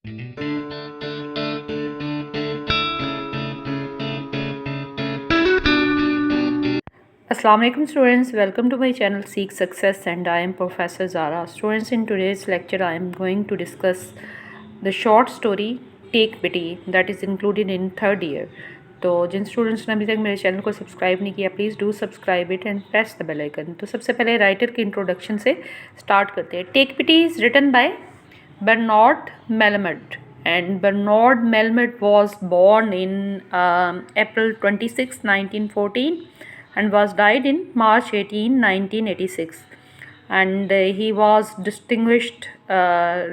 Assalamu alaikum students, welcome to my channel Seek Success and I am Professor Zara. Students, in today's lecture I am going to discuss the short story Take Pity that is included in third year. तो जिन students ने अभी तक मेरे channel को subscribe नहीं किया, please do subscribe it and press the bell icon. तो सबसे पहले राइटर के इंट्रोडक्शन से स्टार्ट करते हैं। Take pity is written by Bernard Malamud, and Bernard Malamud was born in April 26, 1914 and was died in March 18, 1986. And he was distinguished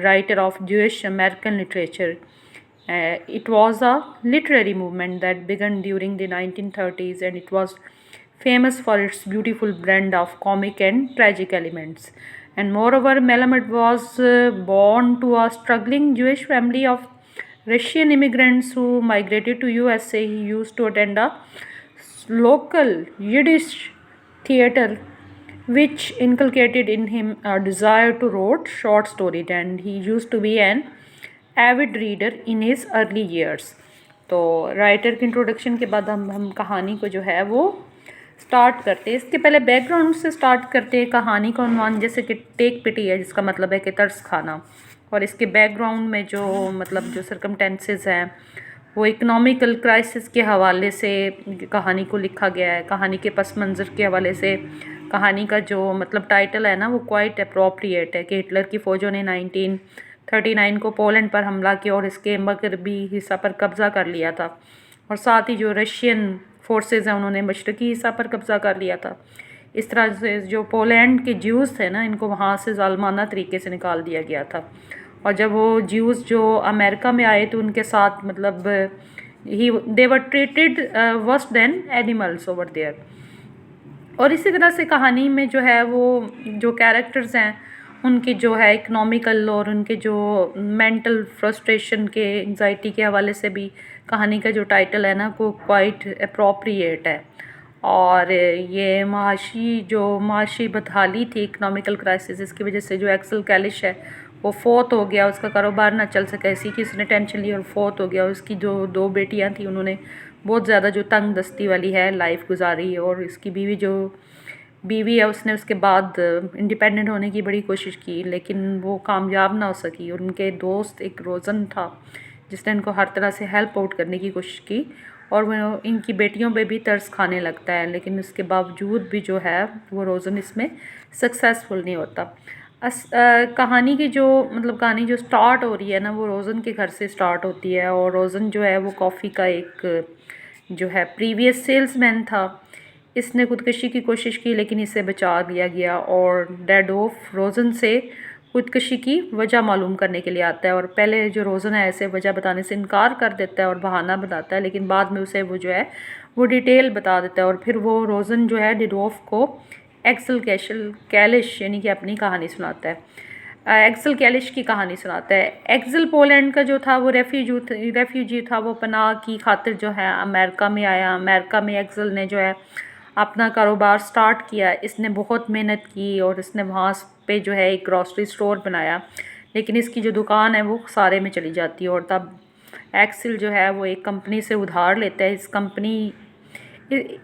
writer of Jewish American literature. It was a literary movement that began during the 1930s, and it was famous for its beautiful blend of comic and tragic elements. And moreover, Malamud was born to a struggling Jewish family of Russian immigrants who migrated to USA. He used to attend a local Yiddish theater which inculcated in him a desire to write short stories, and he used to be an avid reader in his early years. तो writer के introduction के बाद हम कहानी को जो है वो स्टार्ट करते हैं। इसके पहले बैकग्राउंड से स्टार्ट करते हैं। कहानी का उन्वान जैसे कि टेक पिटी है, जिसका मतलब है कि तरस खाना, और इसके बैकग्राउंड में जो मतलब जो सर्कमटेंसेस हैं वो इकोनॉमिकल क्राइसिस के हवाले से कहानी को लिखा गया है। कहानी के पस मंज़र के हवाले से कहानी का जो मतलब टाइटल है ना वो क्वाइट अप्रोप्रिएट है कि हिटलर की फ़ौजों ने 1939 को पोलैंड पर हमला किया और इसके मगरबी हिस्सा पर कब्ज़ा कर लिया था, और साथ ही जो रशियन फोर्सेस हैं उन्होंने मशरक़ी हिस्सा पर कब्ज़ा कर लिया था। इस तरह से जो पोलैंड के ज्यूज़ थे ना, इनको वहाँ से ज़ालमाना तरीके से निकाल दिया गया था। और जब वो ज्यूज़ जो अमेरिका में आए तो उनके साथ मतलब they were treated worse than animals over there. और इसी तरह से कहानी में जो है वो जो कैरेक्टर्स हैं उनकी जो है इकोनॉमिकल और उनके जो मेंटल फ्रस्ट्रेशन के एंजाइटी के हवाले से भी कहानी का जो टाइटल है ना वो क्वाइट अप्रोप्रिएट है। और ये माशी बदहाली थी, इकोनॉमिकल क्राइसिस, इसकी वजह से जो एक्सेल कैलिश है वो फोत हो गया, उसका कारोबार ना चल सका, इसी की उसने टेंशन ली और फोत हो गया। उसकी जो 2 बेटियां थी उन्होंने बहुत ज़्यादा जो तंग दस्ती वाली है लाइफ गुजारी, और इसकी बीवी है उसने उसके बाद इंडिपेंडेंट होने की बड़ी कोशिश की लेकिन वो कामयाब ना हो सकी। और उनके दोस्त एक रोज़न था जिसने इनको हर तरह से हेल्प आउट करने की कोशिश की, और वो इनकी बेटियों पे भी तरस खाने लगता है, लेकिन उसके बावजूद भी जो है वो रोज़न इसमें सक्सेसफुल नहीं होता। कहानी की जो मतलब कहानी जो स्टार्ट हो रही है ना वो रोज़न के घर से स्टार्ट होती है, और रोज़न जो है वो कॉफ़ी का एक जो है प्रीवियस सेल्समैन था। इसने खुदकशी की कोशिश की लेकिन इसे बचा दिया गया, और डैड ऑफ रोज़न से खुदकशी की वजह मालूम करने के लिए आता है। और पहले जो रोज़न है ऐसे वजह बताने से इनकार कर देता है और बहाना बताता है, लेकिन बाद में उसे वो जो है वो डिटेल बता देता है, और फिर वो रोज़न जो है डिडोफ को एक्सेल कैलिश यानी कि अपनी कहानी सुनाता है। एक्सेल कैलिश की कहानी सुनाता है। एक्सेल पोलैंड का जो था वो रेफ्यूजी था, वो पनाह की खातिर जो है अमेरिका में आया। अमेरिका में एक्सेल ने जो है अपना कारोबार स्टार्ट किया। इसने बहुत मेहनत की और इसने वहाँ पे जो है एक ग्रॉसरी स्टोर बनाया, लेकिन इसकी जो दुकान है वो खसारे में चली जाती है। और तब एक्सेल जो है वो एक कंपनी से उधार लेता है।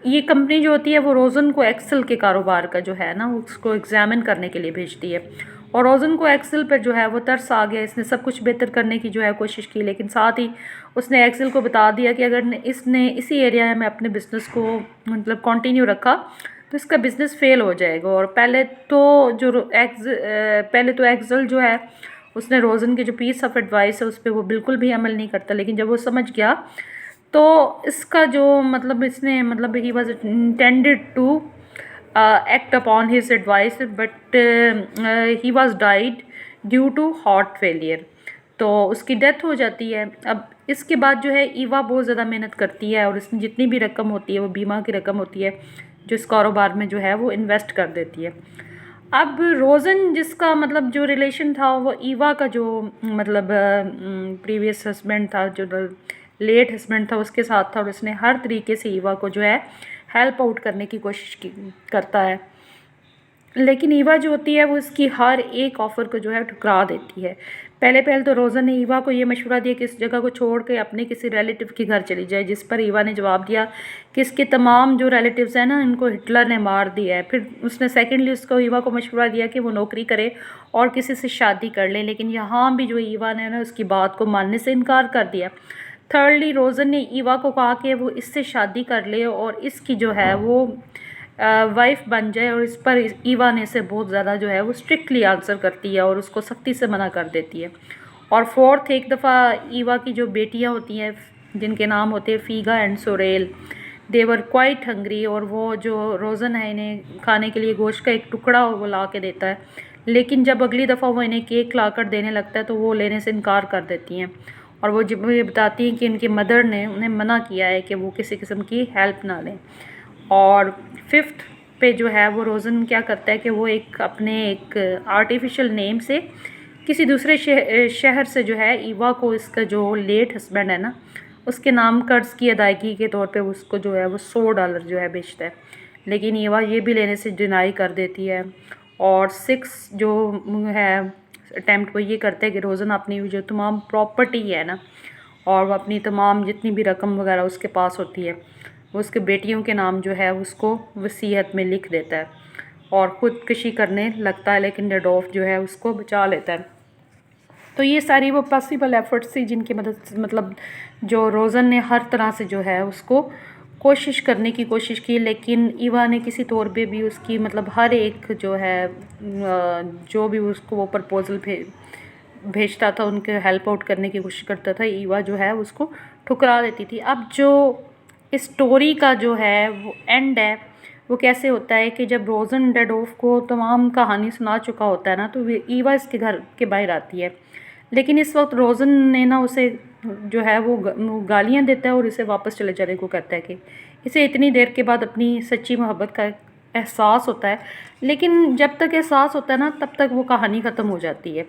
ये कंपनी जो होती है वो रोज़न को एक्सेल के कारोबार का जो है ना उसको एग्जामिन करने के लिए भेजती है, और रोज़न को एक्सेल पर जो है वो तरस आ गया। इसने सब कुछ बेहतर करने की जो है कोशिश की, लेकिन साथ ही उसने एक्सेल को बता दिया कि अगर इसने इसी एरिया में अपने बिज़नेस को मतलब कंटिन्यू रखा तो इसका बिज़नेस फेल हो जाएगा। और पहले तो एक्सेल जो है उसने रोज़न के जो पीस ऑफ एडवाइस है उस पर वो बिल्कुल भी अमल नहीं करता, लेकिन जब वो समझ गया तो इसका जो मतलब इसने मतलब he was intended to act upon his advice, but he was died due to heart failure। तो उसकी डेथ हो जाती है। अब इसके बाद जो है ईवा बहुत ज़्यादा मेहनत करती है, और इसमें जितनी भी रकम होती है वो बीमा की रकम होती है जो इस कारोबार में जो है वो इन्वेस्ट कर देती है। अब रोज़न जिसका मतलब जो रिलेशन था वो ईवा का जो मतलब प्रीवियस हस्बैंड था, जो लेट हस्बैंड था, उसके साथ था, और उसने हर तरीके से ईवा को जो है हेल्प आउट करने की कोशिश करता है, लेकिन ईवा जो होती है वो इसकी हर एक ऑफ़र को जो है ठुकरा देती है। पहले पहले तो रोज़न ने ईवा को ये मशवरा दिया कि इस जगह को छोड़ के अपने किसी रिलेटिव के घर चली जाए, जिस पर ईवा ने जवाब दिया कि इसके तमाम जो रिलेटिव्स हैं ना, इनको हिटलर ने मार दिया है। फिर उसने सेकेंडली उसको ईवा को मशवरा दिया कि वो नौकरी करे और किसी से शादी कर ले, लेकिन यहाँ भी जो ईवा ने ना उसकी बात को मानने से इनकार कर दिया। थर्डली रोज़न ने ईवा को कहा कि वो इससे शादी कर ले और इसकी जो है वो वाइफ बन जाए, और इस पर ईवा ने से बहुत ज़्यादा जो है वो स्ट्रिक्टली आंसर करती है और उसको सख्ती से मना कर देती है। और फोर्थ, एक दफ़ा ईवा की जो बेटियां होती हैं जिनके नाम होते हैं Figa and Sorrel, they were quite hungry, और वो जो रोज़न है इन्हें खाने के लिए गोश्त का एक टुकड़ा वो ला के देता है, लेकिन जब अगली दफ़ा वो इन्हें केक ला कर देने लगता है तो वो लेने से इनकार कर देती हैं। और वो जब ये बताती हैं कि इनकी मदर ने उन्हें मना किया है कि वो किसी किस्म की हेल्प ना लें। और फिफ्थ पे जो है वो रोज़न क्या करता है कि वो एक आर्टिफिशियल नेम से किसी दूसरे शहर से जो है ईवा को इसका जो लेट हस्बैंड है ना उसके नाम कर्ज़ की अदायगी के तौर पे उसको जो है वो $100 जो है बेचता है, लेकिन ईवा ये भी लेने से डिनाई कर देती है। और 6 जो है अटैम्प्ट वो ये करते हैं कि रोज़न अपनी जो तमाम प्रॉपर्टी है ना और वो अपनी तमाम जितनी भी रकम वगैरह उसके पास होती है वो उसके बेटियों के नाम जो है उसको वसीयत में लिख देता है और ख़ुदकशी करने लगता है, लेकिन रेडोल्फ जो है उसको बचा लेता है। तो ये सारी वो पॉसिबल एफ़र्ट्स थी जिनकी मदद से मतलब जो रोज़न ने हर तरह से जो है उसको कोशिश करने की कोशिश की, लेकिन ईवा ने किसी तौर पे भी उसकी मतलब हर एक जो है जो भी उसको वो प्रपोज़ल भेजता था उनके हेल्प आउट करने की कोशिश करता था, ईवा जो है उसको ठुकरा देती थी। अब जो स्टोरी का जो है वो एंड है वो कैसे होता है कि जब रोज़न रेडोल्फ को तमाम कहानी सुना चुका होता है ना तो ईवा इसके घर के बाहर आती है, लेकिन इस वक्त रोज़न ने ना उसे जो है वो गालियाँ देता है और इसे वापस चले जाने को कहता है कि इसे इतनी देर के बाद अपनी सच्ची मोहब्बत का एहसास होता है, लेकिन जब तक एहसास होता है ना तब तक वो कहानी ख़त्म हो जाती है।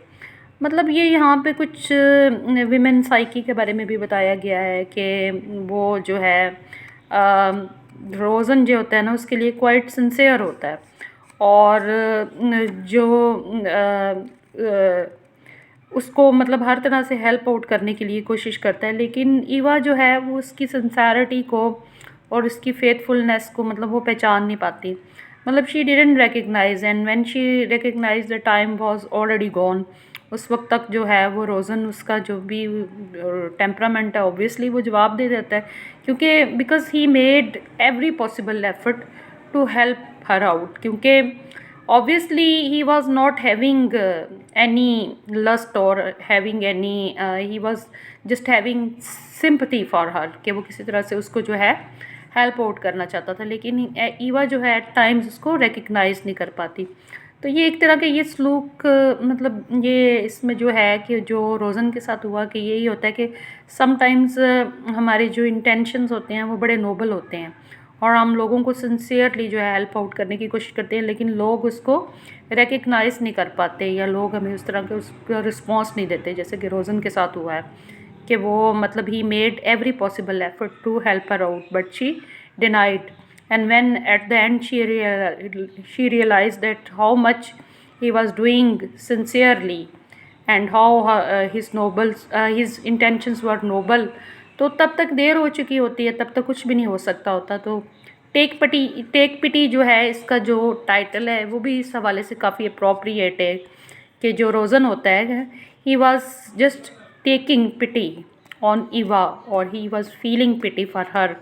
मतलब ये यहाँ पे कुछ विमेन साइकी के बारे में भी बताया गया है कि वो जो है रोज़न जो होता है ना उसके लिए क्वाइट सिंसियर होता है और जो उसको मतलब हर तरह से हेल्प आउट करने के लिए कोशिश करता है, लेकिन ईवा जो है वो उसकी सिंसेरिटी को और उसकी फेथफुलनेस को मतलब वो पहचान नहीं पाती। मतलब she didn't recognise, and when she recognise the time was already gone. उस वक्त तक जो है वो रोज़न उसका जो भी टेम्परामेंट है ऑब्वियसली वो जवाब दे देता है, क्योंकि because he made every possible effort to help her out, क्योंकि obviously he was not having any lust or having any he was just having sympathy for her कि वो किसी तरह से उसको जो है हेल्प आउट करना चाहता था, लेकिन ईवा जो है एट टाइम्स उसको रिकग्नाइज नहीं कर पाती। तो ये एक तरह का ये सलूक मतलब ये इसमें जो है कि जो रोज़न के साथ हुआ कि यही होता है कि समटाइम्स हमारे जो इंटेंशंस होते हैं वो बड़े नोबल होते हैं और हम लोगों को सिंसियरली जो है हेल्प आउट करने की कोशिश करते हैं, लेकिन लोग उसको रिकग्नाइज़ नहीं कर पाते या लोग हमें उस तरह के उसका रिस्पॉन्स नहीं देते, जैसे कि रोज़न के साथ हुआ है कि वो मतलब he made every possible effort to help her out but she denied, and when at the end she realised that how much he was doing sincerely and how his intentions were noble, तो तब तक देर हो चुकी होती है, तब तक कुछ भी नहीं हो सकता होता। तो टेक पिटी जो है इसका जो टाइटल है वो भी इस हवाले से काफ़ी अप्रोप्रिएट है कि जो रोज़न होता है he was just taking pity on Eva और he was feeling pity for her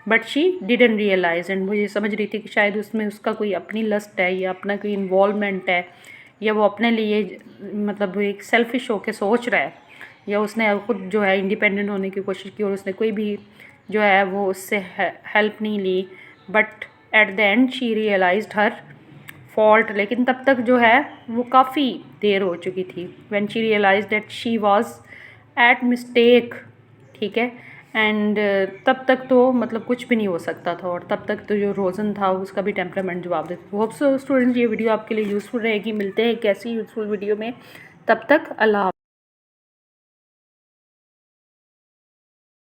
but she didn't realize, and वो ये समझ रही थी कि शायद उसमें उसका कोई अपनी लस्ट है या अपना कोई इन्वॉल्वमेंट है या वो अपने लिए मतलब एक सेल्फिश होकर सोच रहा है या उसने खुद जो है इंडिपेंडेंट होने की कोशिश की और उसने कोई भी जो है वो उससे हेल्प नहीं ली, but at the end she realized her fault, लेकिन तब तक जो है वो काफ़ी देर हो चुकी थी। When she realised that she was at mistake, ठीक है, एंड तब तक तो मतलब कुछ भी नहीं हो सकता था और तब तक तो जो रोज़न था उसका भी टेम्परामेंट जवाब देता। होप सो स्टूडेंट्स ये वीडियो आपके लिए यूज़फुल रहेगी। मिलते हैं एक ऐसी यूज़फुल वीडियो में, तब तक अल्लाह।